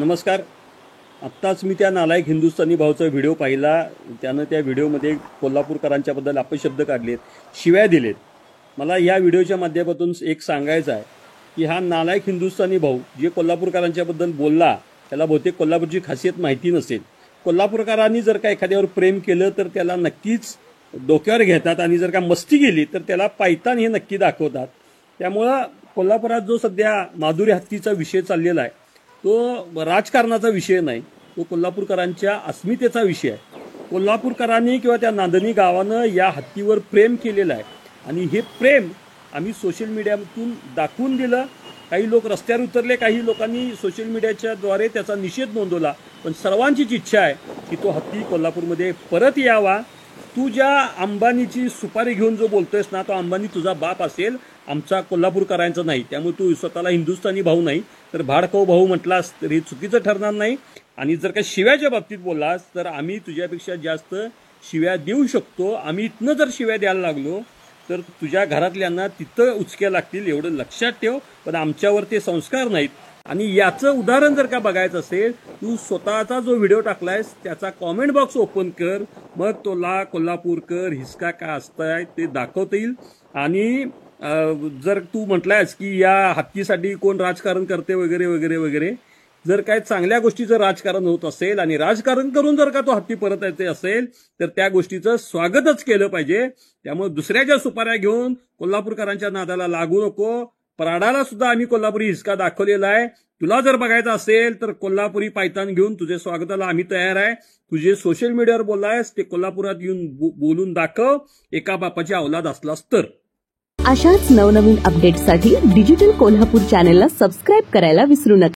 नमस्कार. आत्ताच मी त्या नालायक हिंदुस्थानी भाऊचा व्हिडिओ पाहिला. त्यानं त्या व्हिडिओमध्ये कोल्हापूरकरांच्याबद्दल अपशब्द काढलेत, शिव्या दिलेत. मला या व्हिडिओच्या माध्यमातून एक सांगायचं आहे की हा नालायक हिंदुस्थानी भाऊ जे कोल्हापूरकरांच्याबद्दल बोलला त्याला बहुतेक कोल्हापूरची खासियत माहिती नसेल. कोल्हापूरकरांनी जर का एखाद्यावर प्रेम केलं तर त्याला नक्कीच डोक्यावर घेतात आणि जर का मस्ती केली तर त्याला पायतान हे नक्की दाखवतात. त्यामुळं कोल्हापुरात जो सध्या माधुरी हत्तीचा विषय चाललेला आहे तो राजकारणाचा विषय नाही, तो कोल्हापूरकरांच्या अस्मितेचा विषय आहे. कोल्हापूरकरांनी किंवा त्या नांदणी गावानं या हत्तीवर प्रेम केलेलं आहे आणि हे प्रेम आम्ही सोशल मीडियातून दाखवून दिलं. काही लोक रस्त्यावर उतरले, काही लोकांनी सोशल मीडियाच्या द्वारे त्याचा निषेध नोंदवला. पण सर्वांचीच इच्छा आहे की तो हत्ती कोल्हापूरमध्ये परत यावा. तू ज्या अंबानीची सुपारी घेऊन जो बोलतोयस ना, तो अंबानी तुझा बाप असेल, आमचा कोल्हापूरकरांचा नाही. त्यामुळे तू स्वतःला हिंदुस्थानी भाऊ नाही तर भाडकाऊ भाऊ म्हटलास तर हे चुकीचं ठरणार नाही. आणि जर का शिव्याच्या बाबतीत बोललास तर आम्ही तुझ्यापेक्षा जास्त शिव्या देऊ शकतो. आम्ही इथनं जर शिव्या द्यायला लागलो तर तुझ्या घरातल्यांना तिथं उचक्या लागतील, एवढं लक्षात ठेव. पण आमच्यावर ते संस्कार नाहीत. आणि याचं उदाहरण जर का बघायचं असेल, तू स्वतःचा जो व्हिडिओ टाकलायस त्याचा कॉमेंट बॉक्स ओपन कर, मग तुला कोल्हापूरकर हिसका का असताय ते दाखवता येईल. आणि जर तू म्हटलायस की या हत्तीसाठी कोण राजकारण करते वगैरे वगैरे वगैरे, जर काय चांगल्या गोष्टीचं राजकारण होत असेल आणि राजकारण करून जर का तो हत्ती परत यायचे असेल तर त्या गोष्टीचं स्वागतच केलं पाहिजे. त्यामुळे दुसऱ्याच्या सुपाऱ्या घेऊन कोल्हापूरकरांच्या नादाला लागू नको. पराडाला सुद्धा आम्ही कोल्हापुरी हिसका दाखवलेला आहे. तुला जर बघायचं असेल तर कोल्हापुरी पायतान घेऊन तुझे स्वागताला आम्ही तयार आहे. तुझे सोशल मीडियावर बोललायस ते कोल्हापुरात येऊन बोलून दाखव, एका बापाची औलाद असलास तर. अशाच नवनवीन अपडेट्ससाठी डिजिटल कोल्हापूर चॅनेलला सबस्क्राईब करायला विसरू नका.